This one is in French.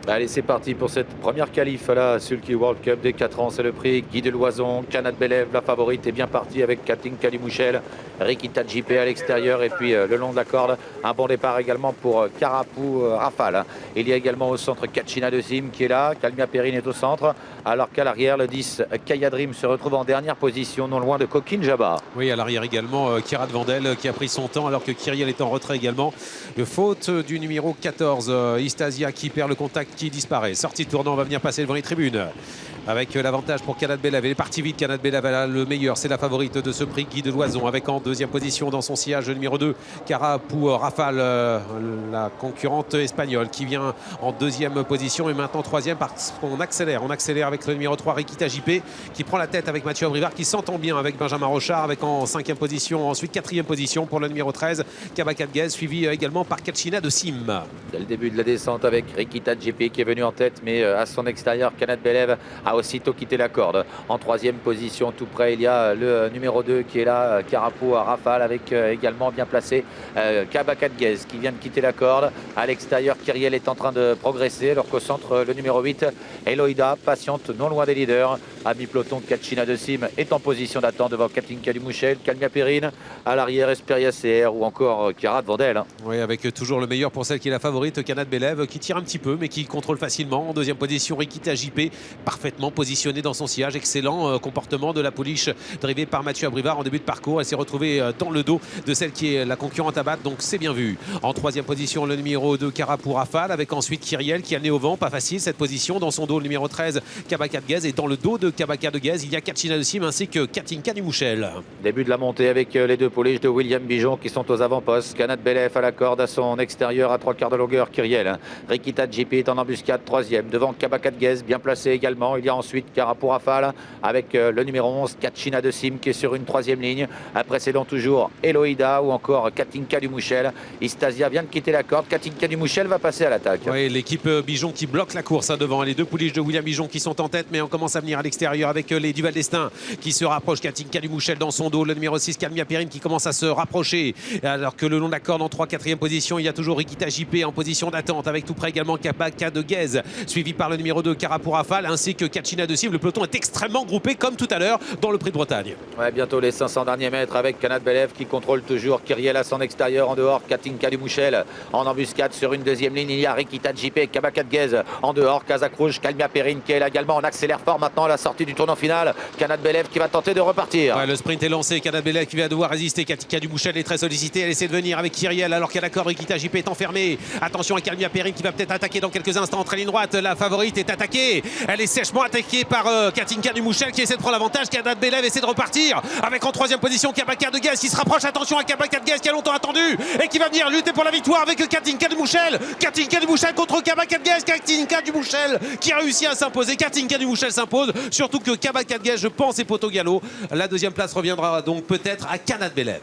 Allez, c'est parti pour cette première qualif à la Sulky World Cup des 4 ans. C'est le prix Guy de Loison. Canad Belev, la favorite, est bien partie avec Katinka Dumouchel, Rikita JP à l'extérieur. Et puis le long de la corde, un bon départ également pour Carapou Rafale. Il y a également au centre Kachina de Sim qui est là. Kalmia Perrine est au centre. Alors qu'à l'arrière, le 10, Kaya Dream se retrouve en dernière position, non loin de Kokin Jabba. Oui, à l'arrière également, Kirat Vandel qui a pris son temps alors que Kyriel est en retrait également. De faute du numéro 14, Istasia qui perd le contact, qui disparaît. Sortie de tournant, on va venir passer devant les tribunes. Avec l'avantage pour Canad Belev. Elle est partie vite, Canad Belev le meilleur. C'est la favorite de ce prix, Guy de Loison. Avec en deuxième position dans son sillage, le numéro 2, Carapou Rafale, la concurrente espagnole qui vient en deuxième position et maintenant troisième parce qu'on accélère. On accélère avec le numéro 3, Rikita JP qui prend la tête avec Mathieu Abrivard qui s'entend bien avec Benjamin Rochard. Avec en cinquième position, ensuite quatrième position pour le numéro 13, Kabakadgez, suivi également par Kachina de Sim. Dès le début de la descente avec Rikita JP qui est venu en tête, mais à son extérieur, Canad Belev a aussitôt quitté la corde. En troisième position, tout près, il y a le numéro 2 qui est là, Carapou à Rafale, avec également bien placé Kabakadgez qui vient de quitter la corde. À l'extérieur, Kyriel est en train de progresser, alors qu'au centre, le numéro 8, Eloïda, patiente non loin des leaders. À mi-peloton, Kachina de Sim est en position d'attente devant Katinka Dumouchel, Kalmia Perrine, à l'arrière, Esperia CR ou encore Kirat Vandel. Oui, avec toujours le meilleur pour celle qui est la favorite, Canad Belev, qui tire un petit peu mais qui contrôle facilement. En deuxième position, Rikita JP, parfaitement positionné dans son sillage. Excellent comportement de la pouliche drivée par Mathieu Abrivard en début de parcours. Elle s'est retrouvée dans le dos de celle qui est la concurrente à battre, donc c'est bien vu. En troisième position, le numéro 2, Carapou Rafale, avec ensuite Kyriel qui a le nez au vent. Pas facile cette position. Dans son dos, le numéro 13, Kabakadgez, et dans le dos de Kabakadgez, il y a Kachina de Sim ainsi que Katinka Dumouchel. Début de la montée avec les deux pouliches de William Bijon qui sont aux avant-postes. Canad Belev à la corde à son extérieur à 3/4 de longueur, Kyriel. Rikita JP est en embuscade, troisième devant Kabakadgez, bien placé également. Il y a ensuite Carapou Rafale avec le numéro 11, Kachina de Sim qui est sur une troisième ligne. Précédent toujours Eloïda ou encore Katinka Dumouchel. Istasia vient de quitter la corde. Katinka Dumouchel va passer à l'attaque. Oui, l'équipe Bijon qui bloque la course devant. Les deux pouliches de William Bijon qui sont en tête, mais on commence à venir à l'extérieur avec les Duval d'Estaing qui se rapprochent. Katinka Dumouchel dans son dos. Le numéro 6, Kalmia Perrine qui commence à se rapprocher. Alors que le long de la corde en 3/4e position, il y a toujours Rikita JP en position d'attente avec tout près également Kabakadgez, suivi par le numéro 2, Carapou Rafale, ainsi que Kachina de Sim. Le peloton est extrêmement groupé comme tout à l'heure dans le Prix de Bretagne. Ouais, bientôt les 500 derniers mètres avec Canad Belev qui contrôle toujours. Kyriel à son extérieur, en dehors Katinka Dumouchel en embuscade sur une deuxième ligne. Il y a Rikita JP, Kabakadgez en dehors, Kazakrouche, Kalmia Perrine qui est là également. On accélère fort maintenant à la sortie du tournant final. Canad Belev qui va tenter de repartir. Ouais, le sprint est lancé. Canad Belev qui va devoir résister. Katinka Dumouchel est très sollicitée. Elle essaie de venir avec Kyriel alors qu'à la corde, Rikita JP est enfermée. Attention à Kalmia Perrine qui va peut-être attaquer dans quelques instants. Entre ligne droite, la favorite est attaquée. Elle est sèchement attaquée par Katinka Dumouchel qui essaie de prendre l'avantage. Canad Belev essaie de repartir avec en troisième position Kabakadgez qui se rapproche. Attention à Kabakadgez qui a longtemps attendu et qui va venir lutter pour la victoire avec Katinka Dumouchel. Katinka Dumouchel contre Kabakadgez. Katinka Dumouchel qui a réussi à s'imposer. Katinka Dumouchel s'impose. Surtout que Kabakadgez, je pense, est poteau galop. La deuxième place reviendra donc peut-être à Canad Belev.